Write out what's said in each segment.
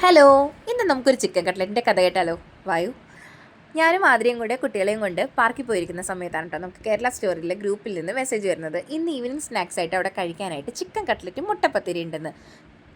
Hello, ഇന്ന് നമുക്കൊരു chicken കട്ട്ലറ്റിൻ്റെ കഥ കേട്ടാലോ? വായു. ഞാനും ആതിരയും കൂടെ കുട്ടികളെയും കൊണ്ട് പാർക്കിൽ പോയിരിക്കുന്ന സമയത്താണ് കേട്ടോ നമുക്ക് കേരള സ്റ്റോറിലെ ഗ്രൂപ്പിൽ നിന്ന് മെസ്സേജ് വരുന്നത്. ഇന്ന് ഈവനിങ് സ്നാക്സ് ആയിട്ട് അവിടെ കഴിക്കാനായിട്ട് ചിക്കൻ കട്ട്ലറ്റും മുട്ടപ്പത്തിരി ഉണ്ടെന്ന്.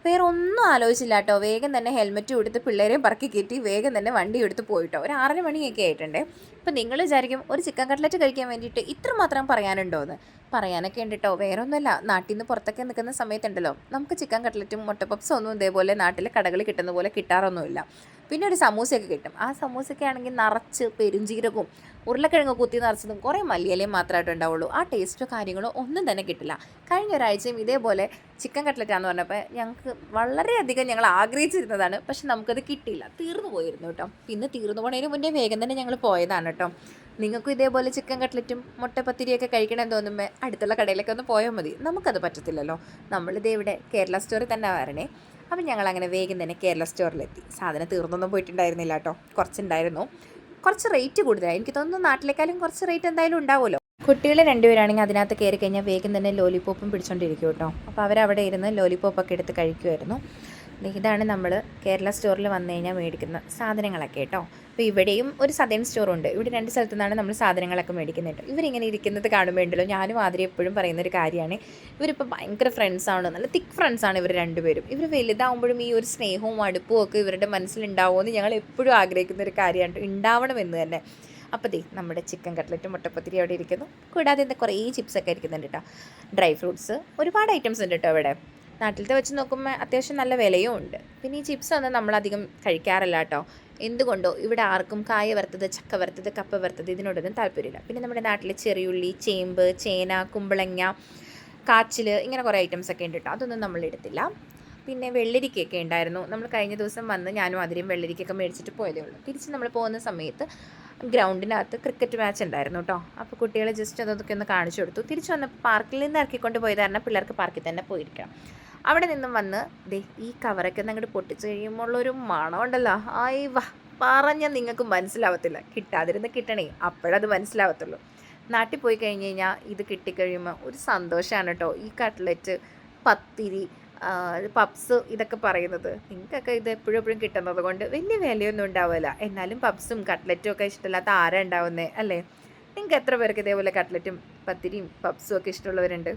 വേറെ ഒന്നും ആലോചിച്ചില്ല കേട്ടോ. വേഗം തന്നെ ഹെൽമെറ്റ് കൊടുത്ത് പിള്ളേരെയും പറക്കി കയറ്റി വേഗം തന്നെ വണ്ടി എടുത്ത് പോയിട്ടോ. ഒരു 6:30 മണിയൊക്കെ ആയിട്ടുണ്ടേ. ഇപ്പം നിങ്ങൾ വിചാരിക്കും ഒരു ചിക്കൻ കട്ട്ലറ്റ് കഴിക്കാൻ വേണ്ടിയിട്ട് ഇത്രമാത്രം പറയാനുണ്ടോ എന്ന്. പറയാനൊക്കെ ഉണ്ട് കേട്ടോ. വേറെ ഒന്നുമല്ല, നാട്ടിൽ നിന്ന് പുറത്തൊക്കെ നിൽക്കുന്ന സമയത്തുണ്ടല്ലോ നമുക്ക് ചിക്കൻ കട്ട്ലറ്റും മുട്ട പപ്സും ഒന്നും ഇതേപോലെ നാട്ടിലെ കടകളിൽ കിട്ടുന്ന പോലെ കിട്ടാറൊന്നുമില്ല. പിന്നെ ഒരു സമൂസയൊക്കെ കിട്ടും. ആ സമൂസയൊക്കെ ആണെങ്കിൽ നിറച്ച് പെരുംജീരകവും ഉരുളക്കിഴങ്ങ് കുത്തി നിറച്ചതും കുറേ മല്ലിയിലയും മാത്രമായിട്ട് ഉണ്ടാവുള്ളൂ. ആ ടേസ്റ്റോ കാര്യങ്ങളോ ഒന്നും തന്നെ കിട്ടില്ല. കഴിഞ്ഞ ഒരാഴ്ചയും ഇതേപോലെ ചിക്കൻ കട്ട്ലറ്റാന്ന് പറഞ്ഞപ്പോൾ ഞങ്ങൾക്ക് വളരെയധികം ഞങ്ങൾ ആഗ്രഹിച്ചിരുന്നതാണ്. പക്ഷെ നമുക്കത് കിട്ടിയില്ല, തീർന്നു പോയിരുന്നു കേട്ടോ. പിന്നെ തീർന്നു പോണതിന് മുന്നേ വേഗം തന്നെ ഞങ്ങൾ പോയതാണ് കേട്ടോ. നിങ്ങൾക്കും ഇതേപോലെ ചിക്കൻ കട്ട്ലറ്റും മുട്ടപ്പത്തിരിയൊക്കെ കഴിക്കണമെന്ന് തോന്നുമ്പോൾ അടുത്തുള്ള കടയിലൊക്കെ ഒന്ന് പോയാൽ മതി. നമുക്കത് പറ്റത്തില്ലല്ലോ. നമ്മളിതേ ഇവിടെ കേരള സ്റ്റോറിൽ തന്നെ വരണേ. അപ്പം ഞങ്ങളങ്ങനെ വേഗം തന്നെ കേരള സ്റ്റോറിലെത്തി. സാധനം തീർന്നൊന്നും പോയിട്ടുണ്ടായിരുന്നില്ല കേട്ടോ, കുറച്ചുണ്ടായിരുന്നു. കുറച്ച് റേറ്റ് കൂടുതലാണ്. എനിക്ക് തോന്നുന്നു നാട്ടിലേക്കാളും കുറച്ച് റേറ്റ് എന്തായാലും ഉണ്ടാവുമല്ലോ. കുട്ടികൾ രണ്ടുപേരാണെങ്കിൽ അതിനകത്ത് കയറി കഴിഞ്ഞാൽ വേഗം തന്നെ ലോലിപോപ്പും പിടിച്ചോണ്ടിരിക്കും കേട്ടോ. അപ്പോൾ അവരവിടെ ഇരുന്ന് ലോലിപോപ്പൊക്കെ എടുത്ത് കഴിക്കുമായിരുന്നു. ഇതാണ് നമ്മൾ കേരള സ്റ്റോറിൽ വന്നു കഴിഞ്ഞാൽ മേടിക്കുന്ന സാധനങ്ങളൊക്കെ കേട്ടോ. അപ്പോൾ ഇവിടെയും ഒരു സദേൺ സ്റ്റോറുണ്ട്. ഇവിടെ 2 സ്ഥലത്തു നിന്നാണ് നമ്മൾ സാധനങ്ങളൊക്കെ മേടിക്കുന്നത്. ഇവരിങ്ങനെ ഇരിക്കുന്നത് കാണുമ്പോൾ ഉണ്ടല്ലോ, ഞാനും ആദ്യം എപ്പോഴും പറയുന്നൊരു കാര്യമാണ്, ഇവരിപ്പോൾ ഭയങ്കര ഫ്രണ്ട്സാണ്, നല്ല തിക്ക് ഫ്രണ്ട്സാണ് ഇവർ രണ്ടുപേരും. ഇവർ വലുതാവുമ്പോഴും ഈ ഒരു സ്നേഹവും അടുപ്പും ഒക്കെ ഇവരുടെ മനസ്സിലുണ്ടാവുമെന്ന് ഞങ്ങൾ എപ്പോഴും ആഗ്രഹിക്കുന്ന ഒരു കാര്യമാണ്, ഉണ്ടാവണമെന്ന് തന്നെ. അപ്പോൾ നമ്മുടെ ചിക്കൻ കട്ട്ലറ്റും മുട്ടപ്പത്തിരി അവിടെ ഇരിക്കുന്നു. കൂടാതെ എന്താ കുറേ ചിപ്സൊക്കെ ഇരിക്കുന്നുണ്ട് കേട്ടോ. ഡ്രൈ ഫ്രൂട്ട്സ് ഒരുപാട് ഐറ്റംസ് ഉണ്ട് കേട്ടോ ഇവിടെ. നാട്ടിലത്തെ വെച്ച് നോക്കുമ്പോൾ അത്യാവശ്യം നല്ല വിലയും ഉണ്ട്. പിന്നെ ഈ ചിപ്സ് ഒന്നും നമ്മളധികം കഴിക്കാറില്ല കേട്ടോ. എന്തുകൊണ്ടോ ഇവിടെ ആർക്കും കായ വറുത്തത്, ചക്ക വറുത്തത്, കപ്പ വറുത്തത് ഇതിനോടൊന്നും താല്പര്യമില്ല. പിന്നെ നമ്മുടെ നാട്ടിൽ ചെറിയുള്ളി, ചേമ്പ്, ചേന, കുമ്പളങ്ങ, കാച്ചിൽ, ഇങ്ങനെ കുറേ ഐറ്റംസൊക്കെ ഉണ്ട് കേട്ടോ. അതൊന്നും നമ്മൾ എടുത്തില്ല. പിന്നെ വെള്ളരിക്കയൊക്കെ ഉണ്ടായിരുന്നു. നമ്മൾ കഴിഞ്ഞ ദിവസം വന്ന് ഞാനും അതിലും വെള്ളരിക്കൊക്കെ മേടിച്ചിട്ട് പോയതേ ഉള്ളൂ. തിരിച്ച് നമ്മൾ പോകുന്ന സമയത്ത് ഗ്രൗണ്ടിനകത്ത് ക്രിക്കറ്റ് മാച്ച് ഉണ്ടായിരുന്നു കേട്ടോ. അപ്പോൾ കുട്ടികളെ ജസ്റ്റ് അതൊക്കെ ഒന്ന് കാണിച്ചു കൊടുത്തു. തിരിച്ച് വന്ന് പാർക്കിൽ നിന്ന് ഇറക്കിക്കൊണ്ട് പോയത് കാരണം പിള്ളേർക്ക് പാർക്കിൽ തന്നെ പോയിരിക്കണം. അവിടെ നിന്നും വന്ന് ഈ കവറൊക്കെ ഒന്ന് അങ്ങോട്ട് പൊട്ടിച്ച് കഴിയുമ്പോഴുള്ളൊരു മണം ഉണ്ടല്ലോ, ആയി വാ, പറഞ്ഞാൽ നിങ്ങൾക്ക് മനസ്സിലാവത്തില്ല. കിട്ടാതിരുന്ന് കിട്ടണേ, അപ്പോഴത് മനസ്സിലാവത്തുള്ളൂ. നാട്ടിൽ പോയി കഴിഞ്ഞ് കഴിഞ്ഞാൽ ഇത് കിട്ടിക്കഴിയുമ്പോൾ ഒരു സന്തോഷമാണ് കേട്ടോ. ഈ കട്ട്ലറ്റ്, പത്തിരി, പപ്സ് ഇതൊക്കെ പറയുന്നത് നിങ്ങൾക്കൊക്കെ ഇത് എപ്പോഴും കിട്ടുന്നത് കൊണ്ട് വലിയ വിലയൊന്നും ഉണ്ടാവില്ല. എന്നാലും പപ്സും കട്ട്ലറ്റും ഒക്കെ ഇഷ്ടമില്ലാത്ത ആരാ ഉണ്ടാവുന്നത് അല്ലേ? നിങ്ങൾക്ക് എത്ര പേർക്ക് ഇതേപോലെ കട്ട്ലറ്റും പത്തിരിയും പപ്സും ഒക്കെ ഇഷ്ടമുള്ളവരുണ്ട്?